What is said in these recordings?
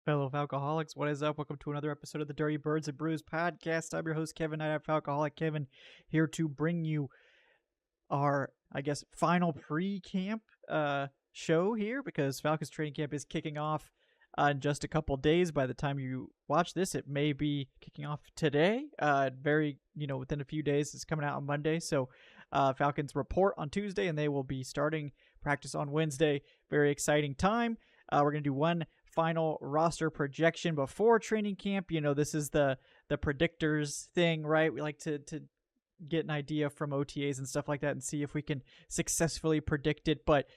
Fellow Falcoholics, what is up? Welcome to another episode of the Dirty Birds and Brews podcast. I'm your host, Kevin Knight. I'm Falcoholic Kevin, here to bring you our, final pre-camp show here because Falcons training camp is kicking off in just a couple days. By the time you watch this, it may be kicking off today. Within a few days. It's coming out on Monday. So Falcons report on Tuesday, and they will be starting practice on Wednesday. Very exciting time. We're going to do one final roster projection before training camp. This is the predictors thing, right? We like to get an idea from OTAs and stuff like that and see if we can successfully predict it. But,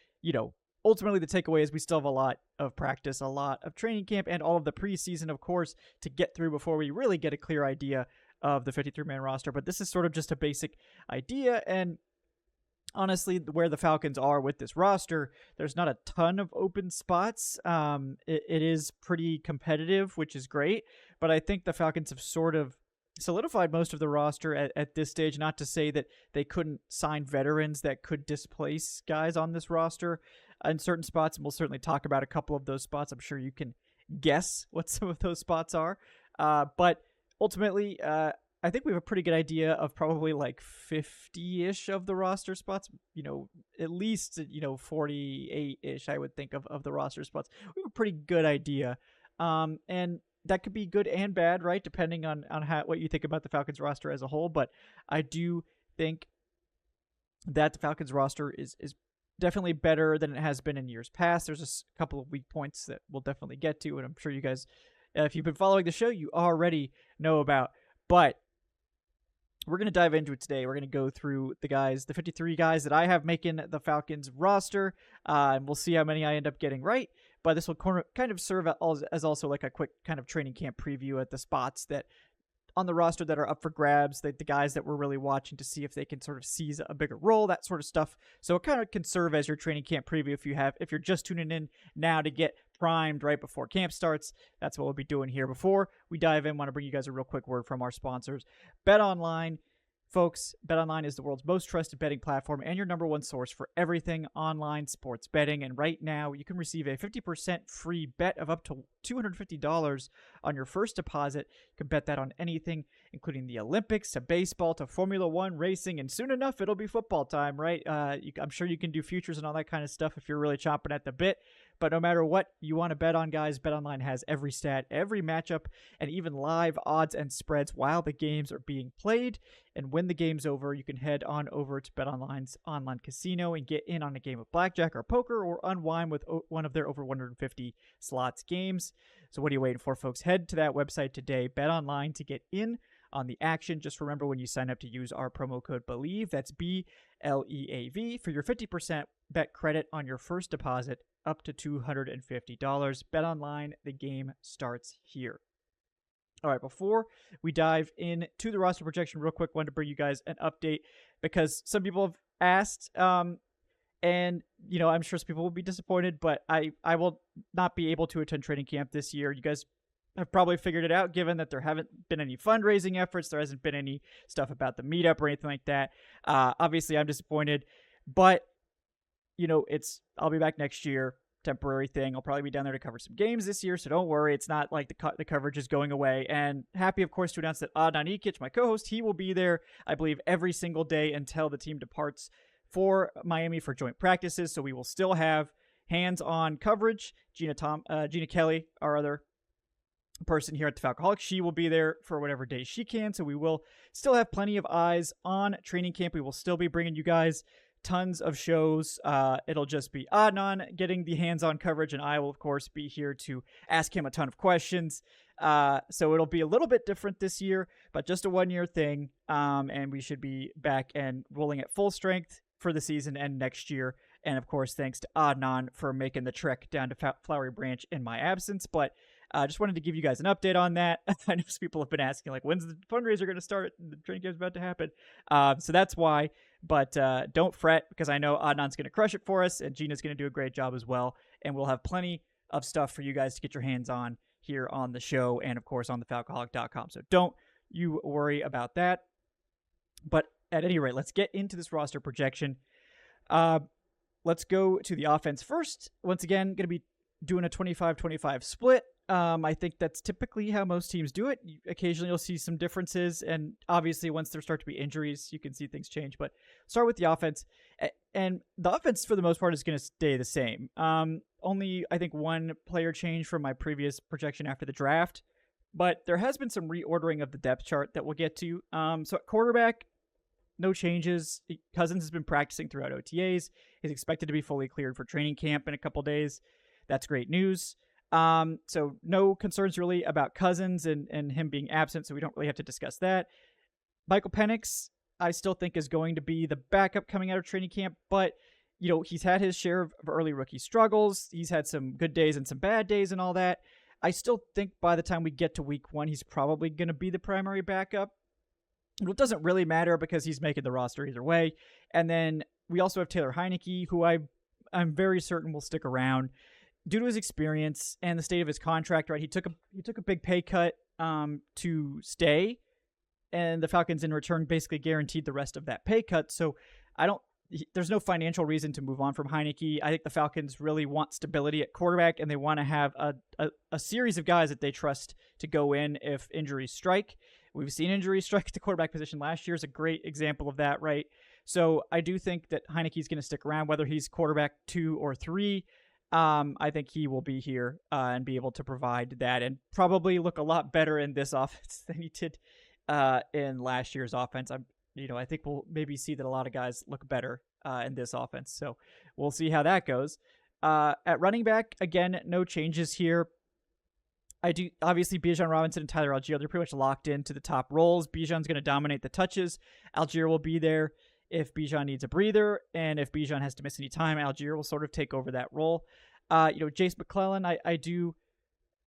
ultimately the takeaway is we still have a lot of practice, a lot of training camp, and all of the preseason, of course, to get through before we really get a clear idea of the 53-man roster. But this is sort of just a basic idea, and honestly, where the Falcons are with this roster, there's not a ton of open spots. It is pretty competitive, which is great, but I think the Falcons have sort of solidified most of the roster at this stage. Not to say that they couldn't sign veterans that could displace guys on this roster in certain spots, and we'll certainly talk about a couple of those spots. I'm sure you can guess what some of those spots are, but ultimately, I think we have a pretty good idea of probably like 50-ish of the roster spots, at least, 48-ish, I would think, of the roster spots. We have a pretty good idea. And that could be good and bad, right? Depending on what you think about the Falcons roster as a whole. But I do think that the Falcons roster is definitely better than it has been in years past. There's a couple of weak points that we'll definitely get to, and I'm sure you guys, if you've been following the show, you already know about. But we're going to dive into it today. We're going to go through the 53 guys that I have making the Falcons roster, and we'll see how many I end up getting right. But this will kind of serve as also like a quick kind of training camp preview at the spots that on the roster that are up for grabs, the guys that we're really watching to see if they can sort of seize a bigger role, that sort of stuff. So it kind of can serve as your training camp preview if you're just tuning in now to get primed right before camp starts. That's what we'll be doing here. Before we dive in, I want to bring you guys a real quick word from our sponsors. BetOnline. Folks, BetOnline is the world's most trusted betting platform and your number one source for everything online sports betting. And right now, you can receive a 50% free bet of up to $250 on your first deposit. You can bet that on anything, including the Olympics, to baseball, to Formula One racing, and soon enough, it'll be football time, right? I'm sure you can do futures and all that kind of stuff if you're really chomping at the bit. But no matter what you want to bet on, guys, BetOnline has every stat, every matchup, and even live odds and spreads while the games are being played. And when the game's over, you can head on over to BetOnline's online casino and get in on a game of blackjack or poker, or unwind with one of their over 150 slots games. So what are you waiting for, folks? Head to that website today, BetOnline, to get in on the action. Just remember, when you sign up, to use our promo code BELIEVE, that's BLEAV, for your 50% bet credit on your first deposit up to $250. BetOnline, the game starts here. All right, before we dive into the roster projection real quick, wanted to bring you guys an update because some people have asked, and I'm sure some people will be disappointed, but I will not be able to attend training camp this year. You guys have probably figured it out, given that there haven't been any fundraising efforts. There hasn't been any stuff about the meetup or anything like that. Obviously, I'm disappointed, but I'll be back next year. Temporary thing. I'll probably be down there to cover some games this year, so don't worry. It's not like the coverage is going away. And happy, of course, to announce that Adnan Ikic, my co-host, he will be there, I believe, every single day until the team departs for Miami for joint practices. So we will still have hands-on coverage. Gina Kelly, our other person here at the Falcoholics, she will be there for whatever day she can. So we will still have plenty of eyes on training camp. We will still be bringing you guys tons of shows. It'll just be Adnan getting the hands-on coverage, and I will, of course, be here to ask him a ton of questions. So it'll be a little bit different this year, but just a one-year thing, and we should be back and rolling at full strength for the season and next year. And, of course, thanks to Adnan for making the trek down to Flowery Branch in my absence. But I just wanted to give you guys an update on that. I know some people have been asking, like, when's the fundraiser going to start? The training camp's about to happen. So that's why. But don't fret, because I know Adnan's going to crush it for us, and Gina's going to do a great job as well. And we'll have plenty of stuff for you guys to get your hands on here on the show and, of course, on thefalcoholic.com. So don't you worry about that. But at any rate, let's get into this roster projection. Let's go to the offense first. Once again, going to be doing a 25-25 split. I think that's typically how most teams do it. Occasionally you'll see some differences, and obviously once there start to be injuries, you can see things change. But start with the offense, and the offense for the most part is going to stay the same. Only I think one player change from my previous projection after the draft, but there has been some reordering of the depth chart that we'll get to. So at quarterback, no changes. Cousins has been practicing throughout OTAs. He's expected to be fully cleared for training camp in a couple days. That's great news. So no concerns really about Cousins and him being absent, so we don't really have to discuss that. Michael Penix, I still think is going to be the backup coming out of training camp, but he's had his share of early rookie struggles. He's had some good days and some bad days and all that. I still think by the time we get to week 1, he's probably going to be the primary backup. It doesn't really matter because he's making the roster either way. And then we also have Taylor Heineke, who I'm very certain will stick around due to his experience and the state of his contract. Right, he took a big pay cut to stay, and the Falcons in return basically guaranteed the rest of that pay cut. So there's no financial reason to move on from Heineke. I think the Falcons really want stability at quarterback, and they want to have a series of guys that they trust to go in if injuries strike. We've seen injuries strike at the quarterback position. Last year is a great example of that, right? So I do think that Heineke's going to stick around, whether he's quarterback 2 or 3. I think he will be here and be able to provide that and probably look a lot better in this offense than he did in last year's offense. I think we'll maybe see that a lot of guys look better in this offense. So we'll see how that goes. At running back, again, no changes here. Obviously, Bijan Robinson and Tyler Algier, they're pretty much locked into the top roles. Bijan's going to dominate the touches. Algier will be there if Bijan needs a breather, and if Bijan has to miss any time, Algier will sort of take over that role. Jace McClellan, I do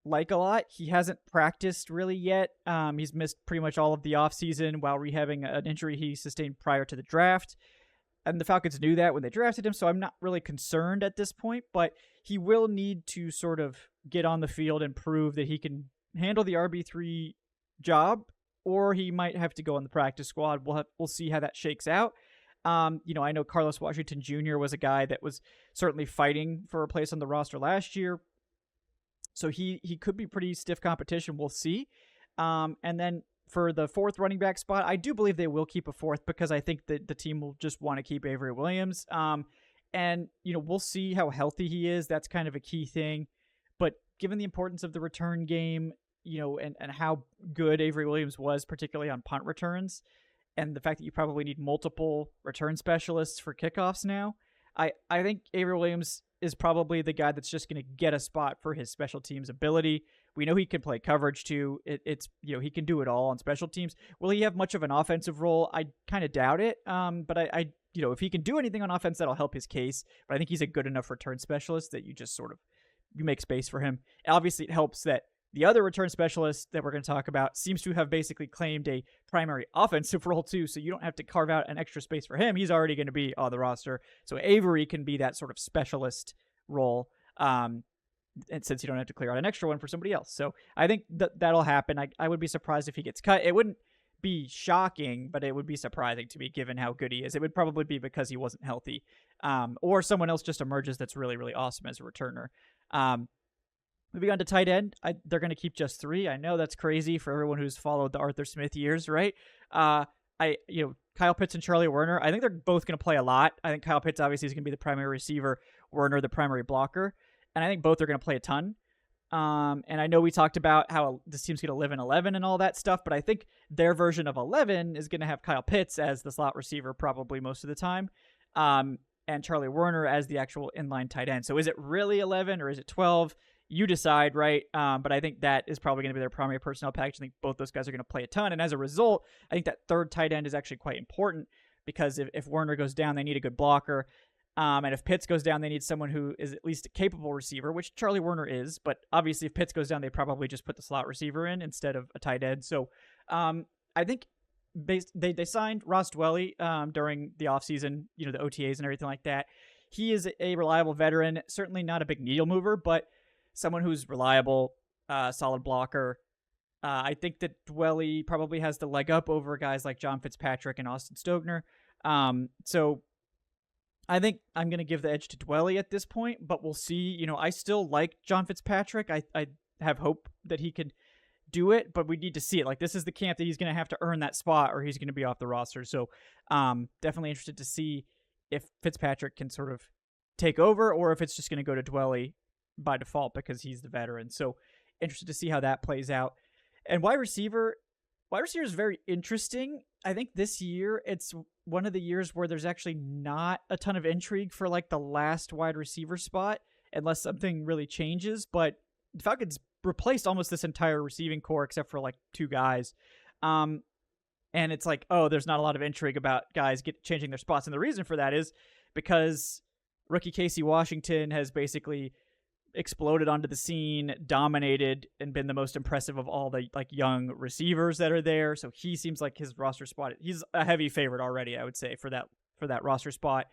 like a lot. He hasn't practiced really yet. He's missed pretty much all of the offseason while rehabbing an injury he sustained prior to the draft. And the Falcons knew that when they drafted him, so I'm not really concerned at this point, but he will need to sort of get on the field and prove that he can handle the RB3 job, or he might have to go on the practice squad. We'll see how that shakes out. I know Carlos Washington Jr. was a guy that was certainly fighting for a place on the roster last year, so he could be pretty stiff competition. We'll see. And then for the 4th running back spot, I do believe they will keep a 4th because I think that the team will just want to keep Avery Williams. And we'll see how healthy he is. That's kind of a key thing. But given the importance of the return game, and how good Avery Williams was, particularly on punt returns, and the fact that you probably need multiple return specialists for kickoffs now, I think Avery Williams is probably the guy that's just going to get a spot for his special teams ability. We know he can play coverage too. It's he can do it all on special teams. Will he have much of an offensive role? I kind of doubt it. But I if he can do anything on offense, that'll help his case. But I think he's a good enough return specialist that you just sort of you make space for him. Obviously, it helps that the other return specialist that we're going to talk about seems to have basically claimed a primary offensive role too, so you don't have to carve out an extra space for him. He's already going to be on the roster. So Avery can be that sort of specialist role, and since you don't have to clear out an extra one for somebody else. So I think that'll happen. I would be surprised if he gets cut. It wouldn't be shocking, but it would be surprising to me given how good he is. It would probably be because he wasn't healthy, or someone else just emerges that's really, really awesome as a returner. Moving on to tight end, they're going to keep just 3. I know that's crazy for everyone who's followed the Arthur Smith years, right? Kyle Pitts and Charlie Werner, I think they're both going to play a lot. I think Kyle Pitts obviously is going to be the primary receiver, Werner the primary blocker, and I think both are going to play a ton. And I know we talked about how this team's going to live in 11 and all that stuff, but I think their version of 11 is going to have Kyle Pitts as the slot receiver probably most of the time, and Charlie Werner as the actual inline tight end. So is it really 11 or is it 12? You decide, right? But I think that is probably going to be their primary personnel package. I think both those guys are going to play a ton. And as a result, I think that 3rd tight end is actually quite important because if Werner goes down, they need a good blocker. And if Pitts goes down, they need someone who is at least a capable receiver, which Charlie Werner is. But obviously, if Pitts goes down, they probably just put the slot receiver in instead of a tight end. So I think they signed Ross Dwelly during the offseason, the OTAs and everything like that. He is a reliable veteran, certainly not a big needle mover, but someone who's reliable, solid blocker. I think that Dwelly probably has the leg up over guys like John Fitzpatrick and Austin Stogner. So I think I'm going to give the edge to Dwelly at this point, but we'll see. I still like John Fitzpatrick. I have hope that he could do it, but we need to see it. Like, this is the camp that he's going to have to earn that spot or he's going to be off the roster. So definitely interested to see if Fitzpatrick can sort of take over or if it's just going to go to Dwelley by default because he's the veteran. So interested to see how that plays out. And wide receiver is very interesting. I think this year it's one of the years where there's actually not a ton of intrigue for like the last wide receiver spot unless something really changes. But the Falcons replaced almost this entire receiving core except for like 2 guys. And it's like, oh, there's not a lot of intrigue about guys changing their spots. And the reason for that is because rookie Casey Washington has basically exploded onto the scene, dominated, and been the most impressive of all the like young receivers that are there. So he seems like his roster spot. He's a heavy favorite already, I would say, for that roster spot.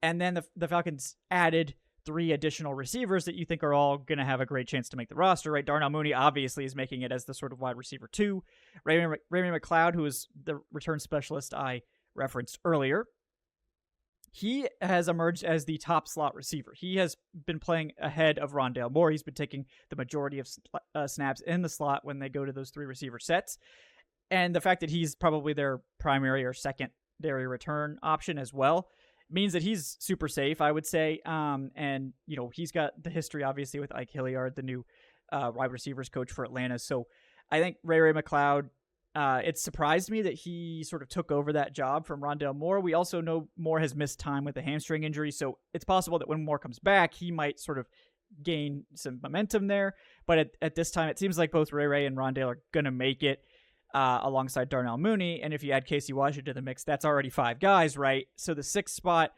And then the Falcons added 3 additional receivers that you think are all going to have a great chance to make the roster, right? Darnell Mooney obviously is making it as the sort of wide receiver 2. Raymond McLeod, who is the return specialist I referenced earlier, he has emerged as the top slot receiver. He has been playing ahead of Rondale Moore. He's been taking the majority of snaps in the slot when they go to those 3 receiver sets. And the fact that he's probably their primary or secondary return option as well means that he's super safe, I would say. And, you know, he's got the history, obviously, with Ike Hilliard, the new wide receivers coach for Atlanta. So I think Ray McLeod, it surprised me that he sort of took over that job from Rondale Moore. We also know Moore has missed time with a hamstring injury, so it's possible that when Moore comes back, he might sort of gain some momentum there. But at this time, it seems like both Ray and Rondale are going to make it alongside Darnell Mooney. And if you add Casey Washington to the mix, that's already 5 guys, right? So the 6th spot,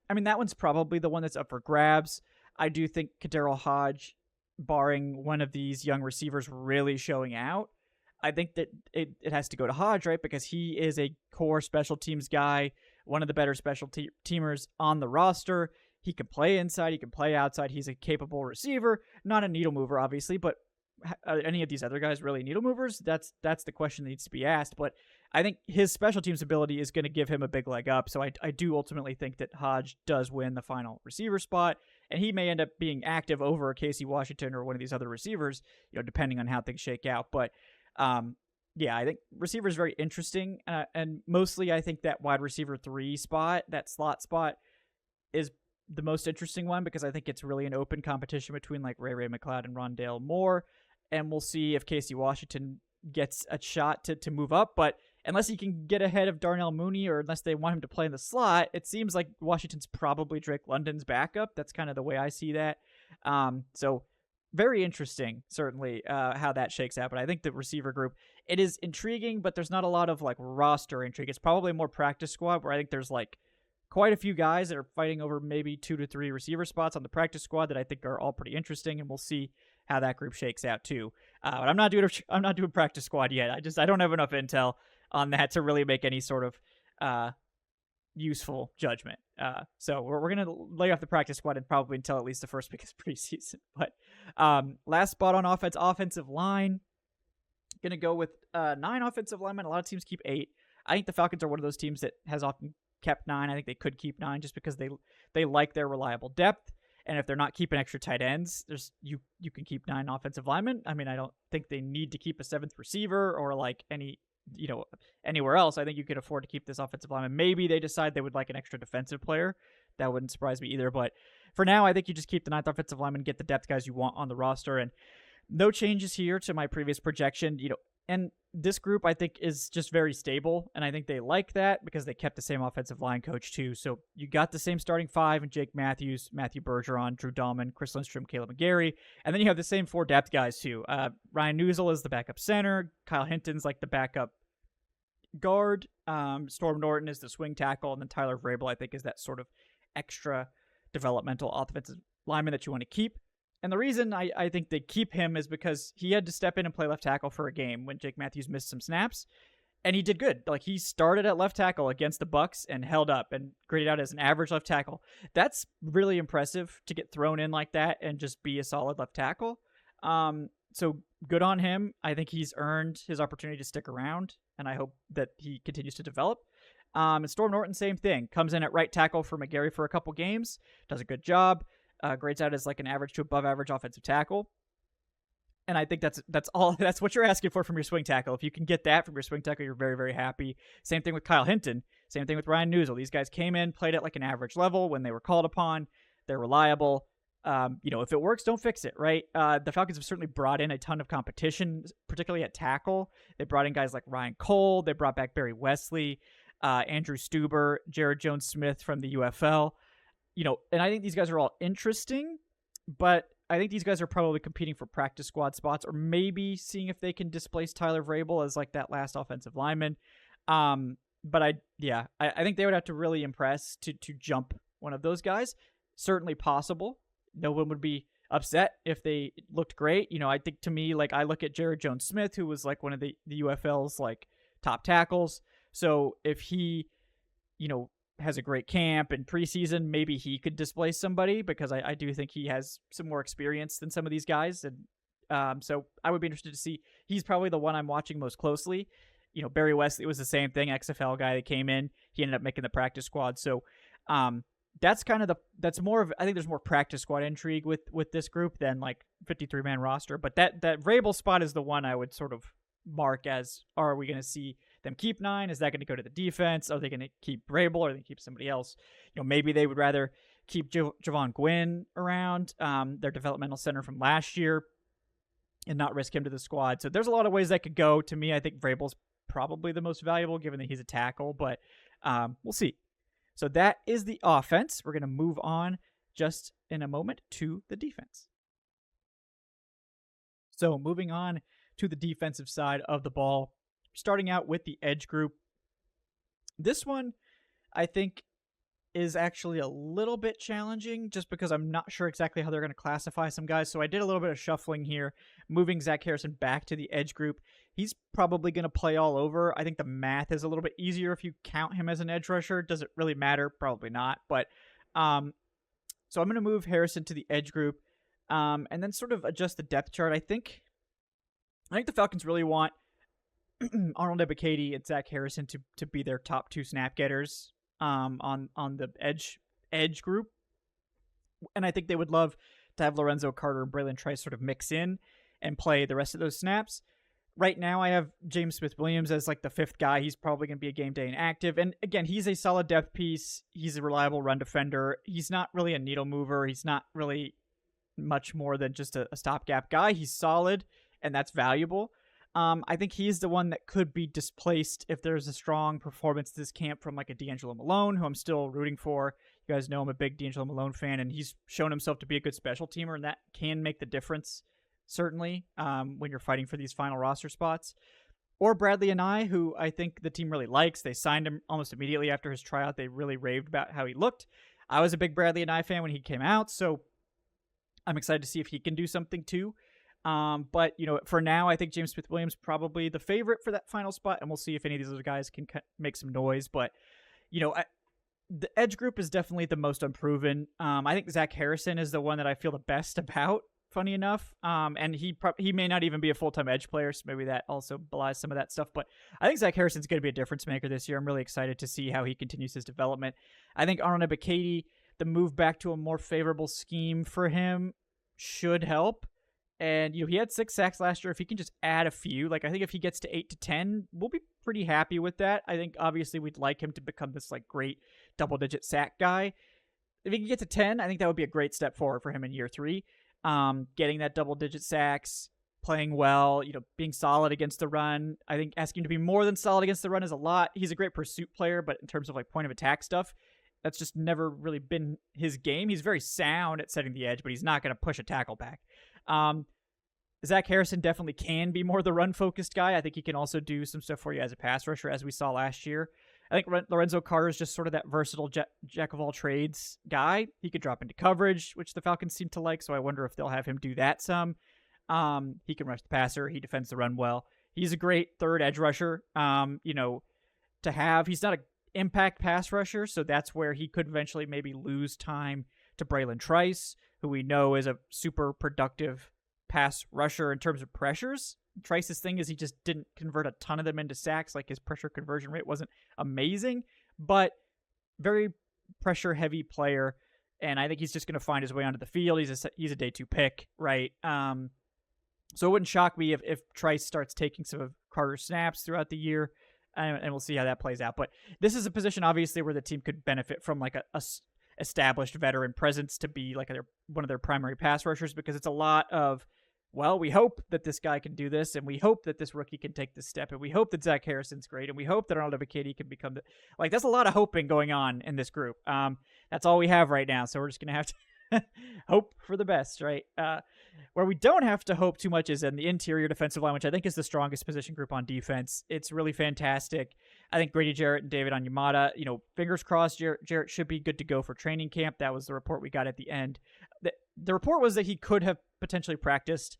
I mean, that one's probably the one that's up for grabs. I do think Kaderil Hodge, barring one of these young receivers really showing out, I think that it has to go to Hodge, right? Because he is a core special teams guy, one of the better special teamers on the roster. He can play inside, he can play outside. He's a capable receiver, not a needle mover, obviously, but are any of these other guys really needle movers? That's the question that needs to be asked. But I think his special teams ability is going to give him a big leg up. So I do ultimately think that Hodge does win the final receiver spot, and he may end up being active over Casey Washington or one of these other receivers, you know, depending on how things shake out. But yeah, I think receiver is very interesting, and mostly I think that wide receiver 3 spot, that slot spot, is the most interesting one because I think it's really an open competition between like Ray McLeod and Rondale Moore, and we'll see if Casey Washington gets a shot to move up. But unless he can get ahead of Darnell Mooney or unless they want him to play in the slot, it seems like Washington's probably Drake London's backup. That's kind of the way I see that. So very interesting, certainly, how that shakes out. But I think the receiver group, it is intriguing, but there's not a lot of like roster intrigue. It's probably more practice squad where I think there's like quite a few guys that are fighting over maybe 2 to 3 receiver spots on the practice squad that I think are all pretty interesting, and we'll see how that group shakes out too. But I'm not doing practice squad yet. I don't have enough intel on that to really make any sort of useful judgment. So we're going to lay off the practice squad and probably until at least the first week of preseason. But last spot on offense, offensive line. Going to go with 9 offensive linemen. A lot of teams keep 8. I think the Falcons are one of those teams that has often kept 9. I think they could keep 9 just because they like their reliable depth. And if they're not keeping extra tight ends, you can keep 9 offensive linemen. I mean, I don't think they need to keep a 7th receiver or like anywhere else. I think you could afford to keep this offensive lineman. Maybe they decide they would like an extra defensive player. That wouldn't surprise me either. But for now, I think you just keep the 9th offensive lineman, get the depth guys you want on the roster, and no changes here to my previous projection. And this group I think is just very stable, and I think they like that because they kept the same offensive line coach too. So you got the same starting 5 in Jake Matthews, Matthew Bergeron, Drew Dahlman, Chris Lindstrom, Caleb McGarry, and then you have the same 4 depth guys too. Ryan Newsel is the backup center, Kyle Hinton's like the backup guard, Storm Norton is the swing tackle, and then Tyler Vrabel I think is that sort of extra developmental offensive lineman that you want to keep. And the reason I think they keep him is because he had to step in and play left tackle for a game when Jake Matthews missed some snaps, and he did good. Like, he started at left tackle against the Bucs and held up and graded out as an average left tackle. That's really impressive to get thrown in like that and just be a solid left tackle. So good on him. I think he's earned his opportunity to stick around, and I hope that he continues to develop. And Storm Norton, same thing. Comes in at right tackle for McGarry for a couple games, does a good job. Grades out as like an average to above average offensive tackle. And I think that's all. That's what you're asking for from your swing tackle. If you can get that from your swing tackle, you're very, very happy. Same thing with Kyle Hinton. Same thing with Ryan Newsel. These guys came in, played at like an average level when they were called upon. They're reliable. If it works, don't fix it, right? The Falcons have certainly brought in a ton of competition, particularly at tackle. They brought in guys like Ryan Cole. They brought back Barry Wesley, Andrew Stuber, Jared Jones-Smith from the UFL. And I think these guys are all interesting, but I think these guys are probably competing for practice squad spots, or maybe seeing if they can displace Tyler Vrabel as like that last offensive lineman. But I think they would have to really impress to jump one of those guys. Certainly possible. No one would be upset if they looked great. I think, to me, like, I look at Jared Jones-Smith, who was like one of the UFL's like top tackles. So if he, has a great camp and preseason, maybe he could displace somebody, because I do think he has some more experience than some of these guys. And so I would be interested to see. He's probably the one I'm watching most closely. Barry Wesley was the same thing, XFL guy that came in. He ended up making the practice squad. So that's kind of that's more of, I think there's more practice squad intrigue with this group than like 53-man roster. But that Vrabel spot is the one I would sort of mark as, are we going to see them keep 9? Is that going to go to the defense? Are they going to keep Vrabel, or are they going to keep somebody else? Maybe they would rather keep Javon Gwynn around, their developmental center from last year, and not risk him to the squad. So there's a lot of ways that could go. To me, I think Vrabel's probably the most valuable, given that he's a tackle, but we'll see. So that is the offense. We're going to move on just in a moment to the defense. So moving on to the defensive side of the ball, starting out with the edge group. This one, I think, is actually a little bit challenging, just because I'm not sure exactly how they're going to classify some guys. So I did a little bit of shuffling here, moving Zach Harrison back to the edge group. He's probably going to play all over. I think the math is a little bit easier if you count him as an edge rusher. Does it really matter? Probably not. But so I'm going to move Harrison to the edge group, and then sort of adjust the depth chart. I think the Falcons really want Arnold Ebiketie and Zach Harrison to be their top 2 snap getters on the edge group. And I think they would love to have Lorenzo Carter and Braylon Trice sort of mix in and play the rest of those snaps. Right now, I have James Smith-Williams as like the 5th guy. He's probably going to be a game day inactive. And again, he's a solid depth piece. He's a reliable run defender. He's not really a needle mover. He's not really much more than just a stopgap guy. He's solid, and that's valuable. I think he's the one that could be displaced if there's a strong performance this camp from like a D'Angelo Malone, who I'm still rooting for. You guys know I'm a big D'Angelo Malone fan, and he's shown himself to be a good special teamer, and that can make the difference, certainly, when you're fighting for these final roster spots. Or Bradley Anae, who I think the team really likes. They signed him almost immediately after his tryout. They really raved about how he looked. I was a big Bradley Anae fan when he came out, so I'm excited to see if he can do something too. But, for now, I think James Smith-Williams probably the favorite for that final spot, and we'll see if any of these other guys can make some noise. But, the edge group is definitely the most unproven. I think Zach Harrison is the one that I feel the best about, funny enough. And he may not even be a full-time edge player, so maybe that also belies some of that stuff. But I think Zach Harrison's going to be a difference maker this year. I'm really excited to see how he continues his development. I think Arnold Ebiketie, the move back to a more favorable scheme for him, should help. And, he had 6 sacks last year. If he can just add a few, I think if he gets to 8 to 10, we'll be pretty happy with that. I think, obviously, we'd like him to become this, great double-digit sack guy. If he can get to 10, I think that would be a great step forward for him in year 3. Getting that double-digit sacks, playing well, being solid against the run. I think asking him to be more than solid against the run is a lot. He's a great pursuit player, but in terms of, point-of-attack stuff, that's just never really been his game. He's very sound at setting the edge, but he's not going to push a tackle back. Zach Harrison definitely can be more the run-focused guy. I think he can also do some stuff for you as a pass rusher, as we saw last year. I think Lorenzo Carter is just sort of that versatile jack-of-all-trades guy. He could drop into coverage, which the Falcons seem to like, so I wonder if they'll have him do that some. He can rush the passer. He defends the run well. He's a great third edge rusher, to have. He's not an impact pass rusher, so that's where he could eventually maybe lose time to Braylon Trice, who we know is a super productive pass rusher in terms of pressures. Trice's thing is he just didn't convert a ton of them into sacks. His pressure conversion rate wasn't amazing, but very pressure-heavy player, and I think he's just going to find his way onto the field. He's a day 2 pick, right? So it wouldn't shock me if Trice starts taking some of Carter's snaps throughout the year, and we'll see how that plays out. But this is a position, obviously, where the team could benefit from like a established veteran presence to be like one of their primary pass rushers, because it's a lot of, well, we hope that this guy can do this, and we hope that this rookie can take this step, and we hope that Zach Harrison's great, and we hope that Arnold Ebiketie can become like, that's a lot of hoping going on in this group. That's all we have right now, so we're just gonna have to hope for the best, right? Where we don't have to hope too much is in the interior defensive line, which I think is the strongest position group on defense. It's really fantastic. I think Grady Jarrett and David Onyemata, fingers crossed, Jarrett should be good to go for training camp. That was the report we got at the end. The report was that he could have potentially practiced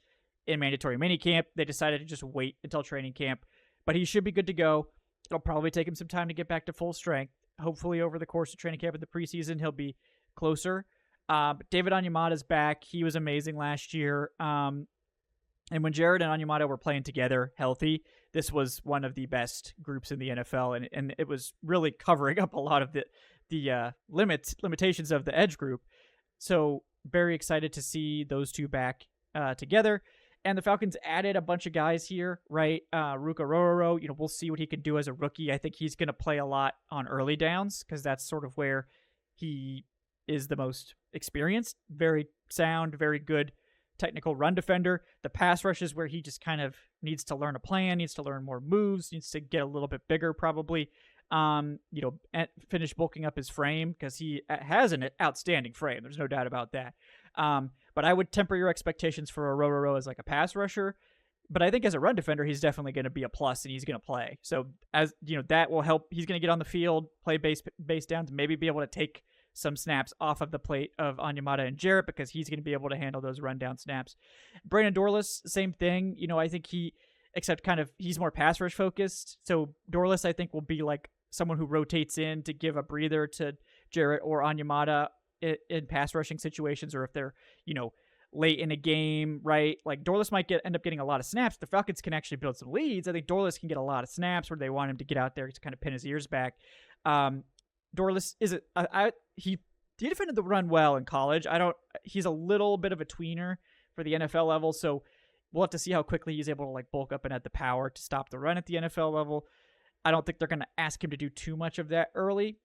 in mandatory minicamp. They decided to just wait until training camp, but he should be good to go. It'll probably take him some time to get back to full strength. Hopefully over the course of training camp in the preseason, he'll be closer. But David Onyemata's back. He was amazing last year. And when Jarrett and Onyemata were playing together healthy, this was one of the best groups in the NFL, and it was really covering up a lot of the limitations of the edge group. So very excited to see those two back together. And the Falcons added a bunch of guys here, right? Ruka Rororo, we'll see what he can do as a rookie. I think he's going to play a lot on early downs because that's sort of where he is the most experienced. Very sound, very good technical run defender. The pass rush is where he just kind of needs to learn a plan, needs to learn more moves, needs to get a little bit bigger probably. Finish bulking up his frame because he has an outstanding frame. There's no doubt about that. But I would temper your expectations for a Rororo as like a pass rusher. But I think as a run defender, he's definitely going to be a plus, and he's going to play. So as that will help. He's going to get on the field, play base downs, maybe be able to take some snaps off of the plate of Onyemata and Jarrett because he's going to be able to handle those rundown snaps. Brandon Dorlus, same thing. I think except kind of he's more pass rush focused. So Dorlus, I think, will be like someone who rotates in to give a breather to Jarrett or Onyemata in pass rushing situations, or if they're, late in a game, right? Like Dorlus might end up getting a lot of snaps. The Falcons can actually build some leads. I think Dorlus can get a lot of snaps where they want him to get out there to kind of pin his ears back. Dorlus he defended the run well in college. He's a little bit of a tweener for the NFL level, so we'll have to see how quickly he's able to like bulk up and add the power to stop the run at the NFL level. I don't think they're going to ask him to do too much of that early,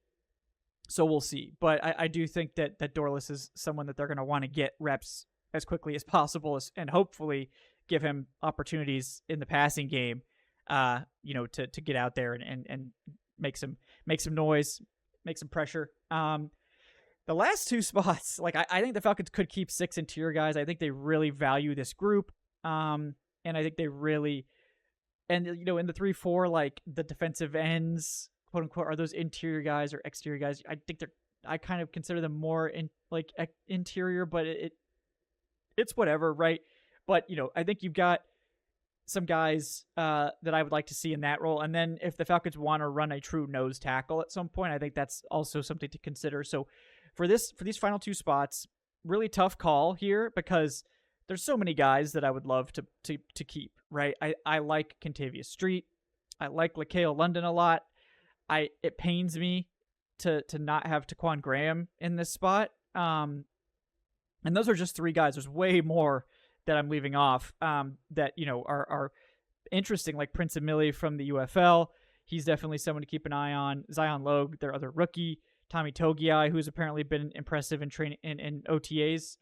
so we'll see. But I do think that Dorlus is someone that they're going to want to get reps as quickly as possible, and hopefully give him opportunities in the passing game, to get out there and make some noise, make some pressure. The last two spots, like I think the Falcons could keep 6 interior guys. I think they really value this group. And I think they really, and in the 3-4, like the defensive ends, quote unquote, are those interior guys or exterior guys? I think I kind of consider them more interior, but it's whatever, right? But I think you've got some guys that I would like to see in that role. And then if the Falcons want to run a true nose tackle at some point, I think that's also something to consider. So for these final two spots, really tough call here because there's so many guys that I would love to keep, right? I like Kentavious Street. I like Lakeil London a lot. It pains me to not have Taquan Graham in this spot. And those are just 3 guys. There's way more that I'm leaving off that, are interesting, like Prince Emili from the UFL. He's definitely someone to keep an eye on. Zion Logue, their other rookie. Tommy Togiai, who's apparently been impressive in training in OTAs.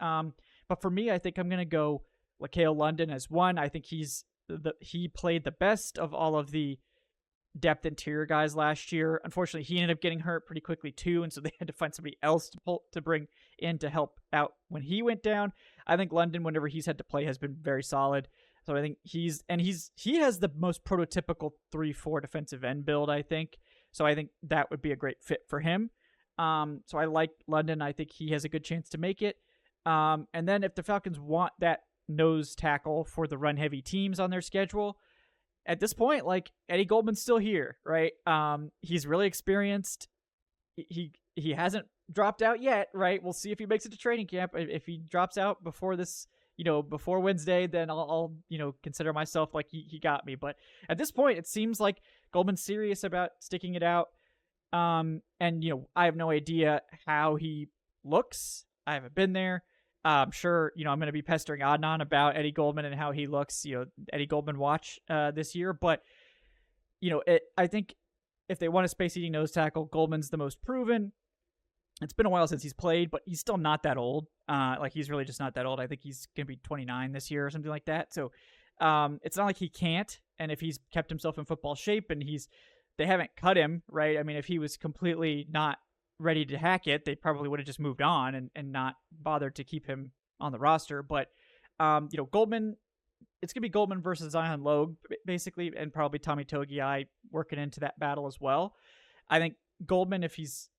But for me, I think I'm going to go Lakeil London as one. I think he played the best of all of the depth interior guys last year. Unfortunately, he ended up getting hurt pretty quickly too, and so they had to find somebody else to bring in to help out when he went down. I think London, whenever he's had to play, has been very solid. So I think he has the most prototypical 3-4 defensive end build, I think. So I think that would be a great fit for him. So I like London. I think he has a good chance to make it. And then if the Falcons want that nose tackle for the run-heavy teams on their schedule, at this point, like Eddie Goldman's still here, right? He's really experienced. He hasn't dropped out yet, right? We'll see if he makes it to training camp. If he drops out before this, before Wednesday, then I'll consider myself like he got me. But at this point, it seems like Goldman's serious about sticking it out. And I have no idea how he looks. I haven't been there. I'm sure, I'm going to be pestering Adnan about Eddie Goldman and how he looks, Eddie Goldman watch this year. But, I think if they want a space-eating nose tackle, Goldman's the most proven. It's been a while since he's played, but he's still not that old. He's really just not that old. I think he's going to be 29 this year or something like that. So it's not like he can't. And if he's kept himself in football shape and they haven't cut him, right? I mean, if he was completely not ready to hack it, they probably would have just moved on and not bothered to keep him on the roster. But, Goldman, it's going to be Goldman versus Zion Logue, basically, and probably Tommy Togiai working into that battle as well. I think Goldman, if he's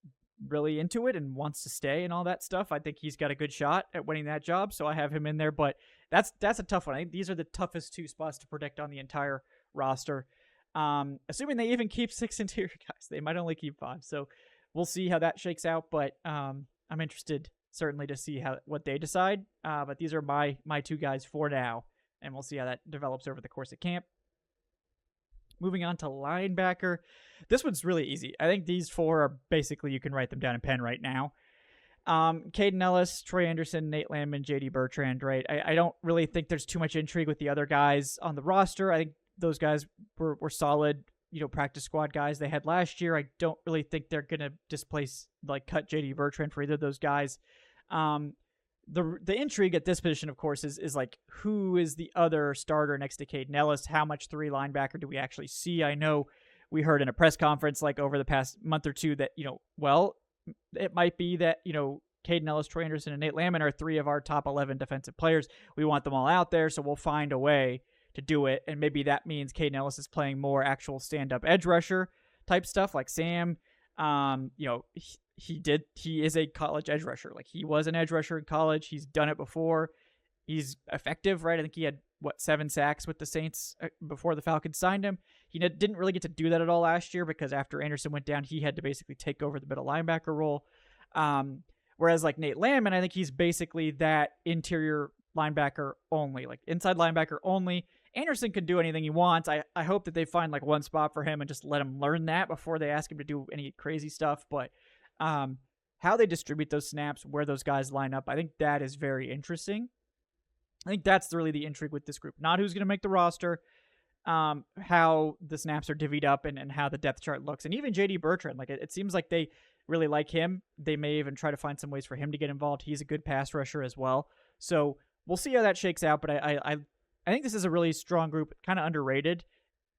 really into it and wants to stay and all that stuff, I think he's got a good shot at winning that job. So I have him in there, but that's a tough one. I think these are the toughest two spots to predict on the entire roster. Assuming they even keep 6 interior guys, they might only keep 5. So we'll see how that shakes out. But I'm interested certainly to see what they decide. But these are my 2 guys for now, and we'll see how that develops over the course of camp. Moving on to linebacker. This one's really easy. I think these 4 are basically, you can write them down in pen right now. Caden Ellis, Troy Anderson, Nate Landman, J.D. Bertrand, right? I don't really think there's too much intrigue with the other guys on the roster. I think those guys were solid, practice squad guys they had last year. I don't really think they're going to cut J.D. Bertrand for either of those guys. The intrigue at this position, of course, is like, who is the other starter next to Caden Ellis? How much 3 linebacker do we actually see? I know we heard in a press conference over the past month or two that, it might be that, Caden Ellis, Troy Anderson, and Nate Landman are 3 of our top 11 defensive players. We want them all out there, so we'll find a way to do it. And maybe that means Caden Ellis is playing more actual stand-up edge rusher type stuff like Sam. He is a college edge rusher. He was an edge rusher in college. He's done it before. He's effective, right? I think he had 7 sacks with the Saints before the Falcons signed him. He didn't really get to do that at all last year because after Anderson went down, he had to basically take over the middle linebacker role. Whereas Nate Landman, I think he's basically that interior linebacker only, inside linebacker only. Anderson can do anything he wants. I hope that they find one spot for him and just let him learn that before they ask him to do any crazy stuff. But how they distribute those snaps, where those guys line up, I think that is very interesting. I think that's really the intrigue with this group. Not who's going to make the roster, how the snaps are divvied up and how the depth chart looks. And even J.D. Bertrand, it seems like they really like him. They may even try to find some ways for him to get involved. He's a good pass rusher as well. So we'll see how that shakes out. But I think this is a really strong group, kind of underrated.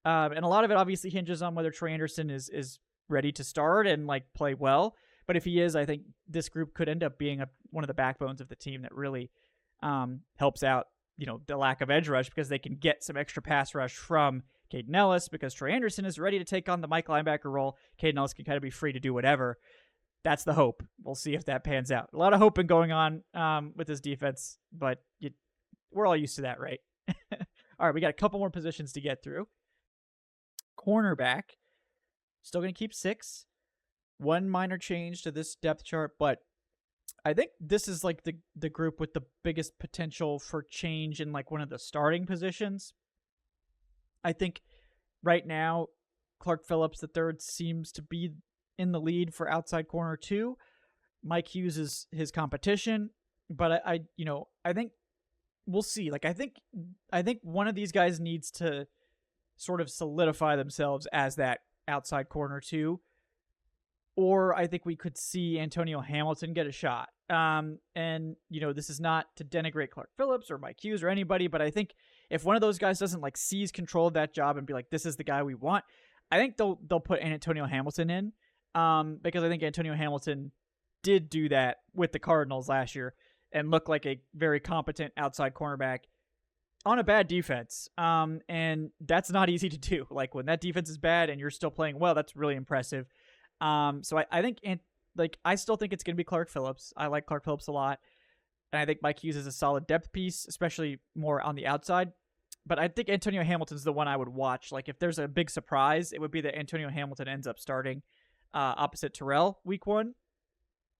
And a lot of it obviously hinges on whether Troy Anderson is ready to start and play well. But if he is, I think this group could end up being one of the backbones of the team that really helps out, the lack of edge rush, because they can get some extra pass rush from Caden Ellis because Troy Anderson is ready to take on the Mike linebacker role. Caden Ellis can kind of be free to do whatever. That's the hope. We'll see if that pans out. A lot of hoping going on with this defense, but we're all used to that, right? All right, we got a couple more positions to get through. Cornerback, still going to keep 6. One minor change to this depth chart, but I think this is the group with the biggest potential for change in one of the starting positions. I think right now, Clark Phillips III seems to be in the lead for outside corner 2. Mike Hughes is his competition, but I think we'll see. I think one of these guys needs to sort of solidify themselves as that outside corner 2. Or I think we could see Antonio Hamilton get a shot. And, this is not to denigrate Clark Phillips or Mike Hughes or anybody, but I think if one of those guys doesn't seize control of that job and be this is the guy we want, I think they'll put Antonio Hamilton in. Because I think Antonio Hamilton did do that with the Cardinals last year and look like a very competent outside cornerback on a bad defense. And that's not easy to do. When that defense is bad and you're still playing well, that's really impressive. So I think, I still think it's going to be Clark Phillips. I like Clark Phillips a lot. And I think Mike Hughes is a solid depth piece, especially more on the outside. But I think Antonio Hamilton's the one I would watch. If there's a big surprise, it would be that Antonio Hamilton ends up starting opposite Terrell week 1.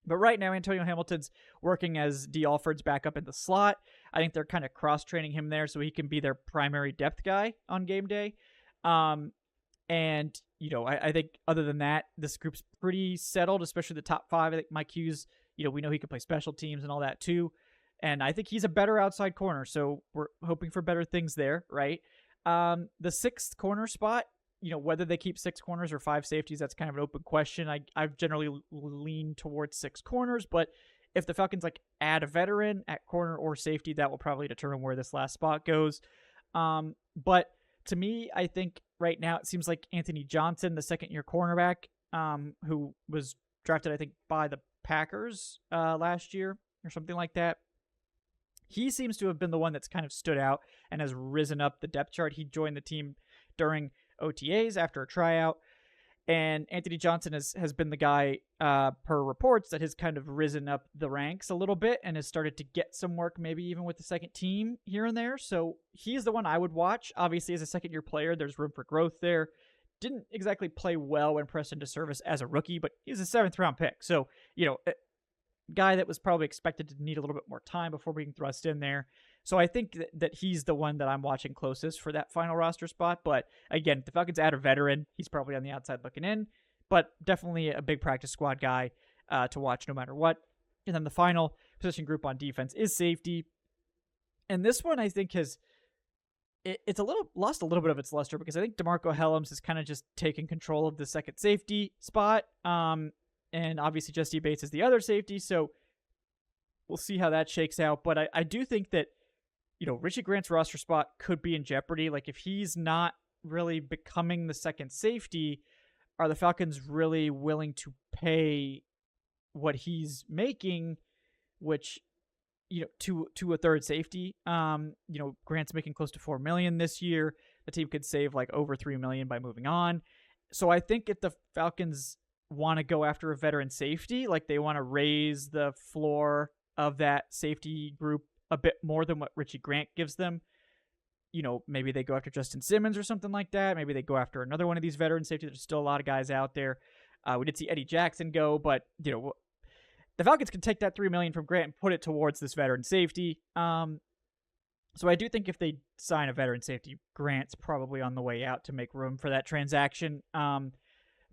But right now, Antonio Hamilton's working as D. Alford's backup in the slot. I think they're kind of cross-training him there so he can be their primary depth guy on game day. And, I think other than that, this group's pretty settled, especially the top 5. I think Mike Hughes, we know he can play special teams and all that too. And I think he's a better outside corner, so we're hoping for better things there, right? The sixth corner spot, whether they keep 6 corners or 5 safeties, that's kind of an open question. I've generally leaned towards 6 corners, but if the Falcons add a veteran at corner or safety, that will probably determine where this last spot goes. But to me, I think right now it seems like Anthony Johnson, the second-year cornerback, who was drafted, I think, by the Packers last year or something like that. He seems to have been the one that's kind of stood out and has risen up the depth chart. He joined the team during OTAs after a tryout. And Anthony Johnson has been the guy, per reports, that has kind of risen up the ranks a little bit and has started to get some work, maybe even with the second team here and there. So he's the one I would watch. Obviously, as a second-year player, there's room for growth there. Didn't exactly play well when pressed into service as a rookie, but he's a 7th-round pick. So, a guy that was probably expected to need a little bit more time before being thrust in there. So I think that he's the one that I'm watching closest for that final roster spot. But again, if the Falcons add a veteran, he's probably on the outside looking in. But definitely a big practice squad guy to watch no matter what. And then the final position group on defense is safety. And this one I think it's lost a little bit of its luster because I think DeMarco Helms has kind of just taken control of the second safety spot. And obviously Jesse Bates is the other safety. So we'll see how that shakes out. But I do think that, Richie Grant's roster spot could be in jeopardy. If he's not really becoming the second safety, are the Falcons really willing to pay what he's making, which, to a third safety? Grant's making close to $4 million this year. The team could save over $3 million by moving on. So I think if the Falcons want to go after a veteran safety, they want to raise the floor of that safety group a bit more than what Richie Grant gives them. Maybe they go after Justin Simmons or something like that. Maybe they go after another one of these veteran safeties. There's still a lot of guys out there. We did see Eddie Jackson go, but the Falcons can take that $3 million from Grant and put it towards this veteran safety. So I do think if they sign a veteran safety, Grant's probably on the way out to make room for that transaction.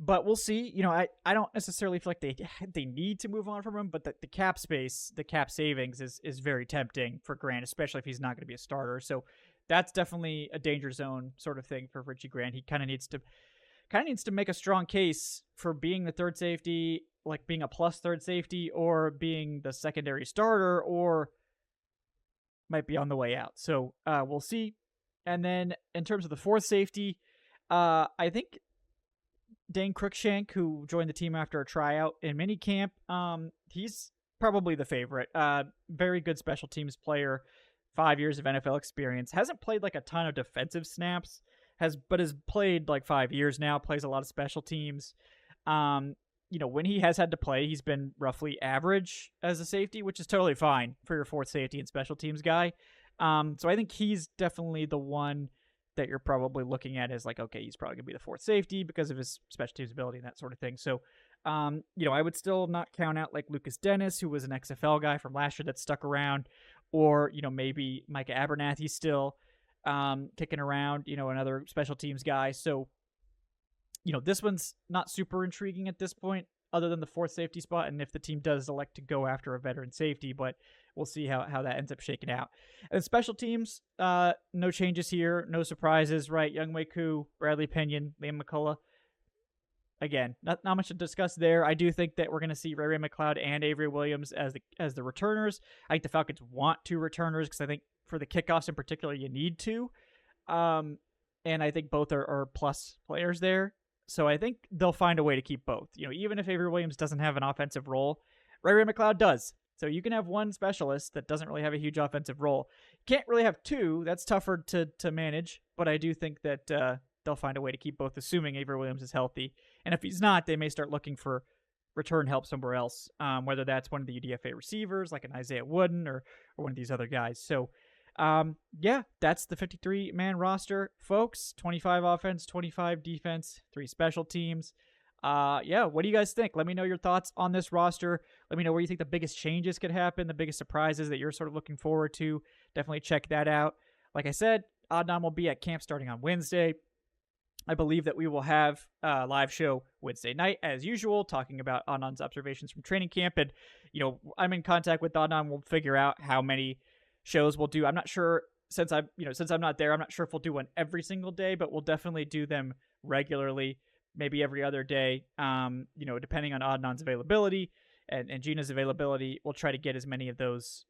But we'll see. I don't necessarily feel like they need to move on from him, but the cap space, the cap savings is very tempting for Grant, especially if he's not going to be a starter. So that's definitely a danger zone sort of thing for Richie Grant. He kind of needs to make a strong case for being the third safety, being a plus third safety, or being the secondary starter, or might be on the way out. So we'll see. And then in terms of the fourth safety, I think Dane Cruikshank, who joined the team after a tryout in minicamp, he's probably the favorite. Very good special teams player, 5 years of NFL experience. Hasn't played a ton of defensive snaps, but has played 5 years now, plays a lot of special teams. When he has had to play, he's been roughly average as a safety, which is totally fine for your fourth safety and special teams guy. So I think he's definitely the one that you're probably looking at as okay, he's probably going to be the fourth safety because of his special teams ability and that sort of thing. So, I would still not count out Lucas Dennis, who was an XFL guy from last year that stuck around, or, maybe Micah Abernathy still kicking around, another special teams guy. So, this one's not super intriguing at this point, other than the fourth safety spot, and if the team does elect to go after a veteran safety, but we'll see how that ends up shaking out. And special teams, no changes here, no surprises, right? Younghoe Koo, Bradley Pinion, Liam McCullough. Again, not much to discuss there. I do think that we're going to see Ray McLeod and Avery Williams as the returners. I think the Falcons want 2 returners because I think for the kickoffs in particular, you need 2. And I think both are plus players there. So I think they'll find a way to keep both. Even if Avery Williams doesn't have an offensive role, Ray McLeod does. So you can have one specialist that doesn't really have a huge offensive role. You can't really have 2. That's tougher to manage. But I do think that they'll find a way to keep both, assuming Avery Williams is healthy. And if he's not, they may start looking for return help somewhere else, whether that's one of the UDFA receivers like an Isaiah Wooden or one of these other guys. So that's the 53-man roster, folks. 25 offense, 25 defense, 3 special teams. What do you guys think? Let me know your thoughts on this roster. Let me know where you think the biggest changes could happen, the biggest surprises that you're sort of looking forward to. Definitely check that out. Like I said, Adnan will be at camp starting on Wednesday. I believe that we will have a live show Wednesday night as usual, talking about Adnan's observations from training camp. And, I'm in contact with Adnan. We'll figure out how many shows we'll do. I'm not sure since I'm not there, I'm not sure if we'll do one every single day, but we'll definitely do them regularly, maybe every other day. Depending on Adnan's availability and Gina's availability, we'll try to get as many of those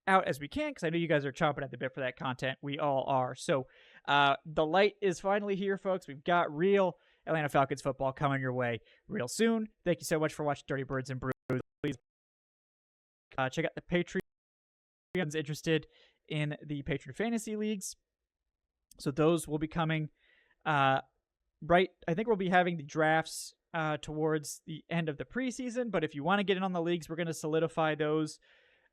out as we can, because I know you guys are chomping at the bit for that content. We all are. So the light is finally here, folks. We've got real Atlanta Falcons football coming your way real soon. Thank you so much for watching Dirty Birds and Brews. Please check out the Patreons interested in the Patreon Fantasy Leagues. So those will be coming right. I think we'll be having the drafts towards the end of the preseason. But if you want to get in on the leagues, we're going to solidify those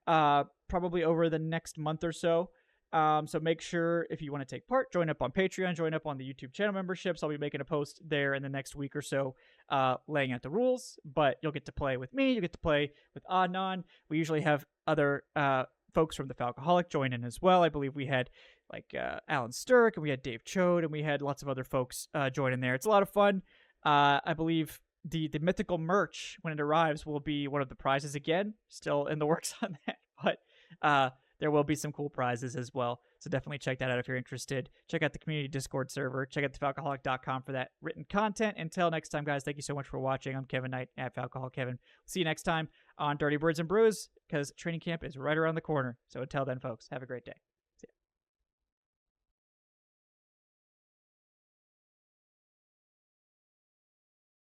probably over the next month or so. So make sure, if you want to take part, join up on Patreon, join up on the YouTube channel memberships. I'll be making a post there in the next week or so laying out the rules, but you'll get to play with me. You'll get to play with Adnan. We usually have other folks from the Falcoholic join in as well. I believe we had Alan Sturck, and we had Dave Chode, and we had lots of other folks join in there. It's a lot of fun. I believe the mythical merch, when it arrives, will be one of the prizes again. Still in the works on that, but there will be some cool prizes as well. So definitely check that out if you're interested. Check out the community Discord server. Check out thefalcoholic.com for that written content. Until next time, guys, thank you so much for watching. I'm Kevin Knight at Falcoholic Kevin. See you next time on Dirty Birds and Brews, because training camp is right around the corner. So until then, folks, have a great day.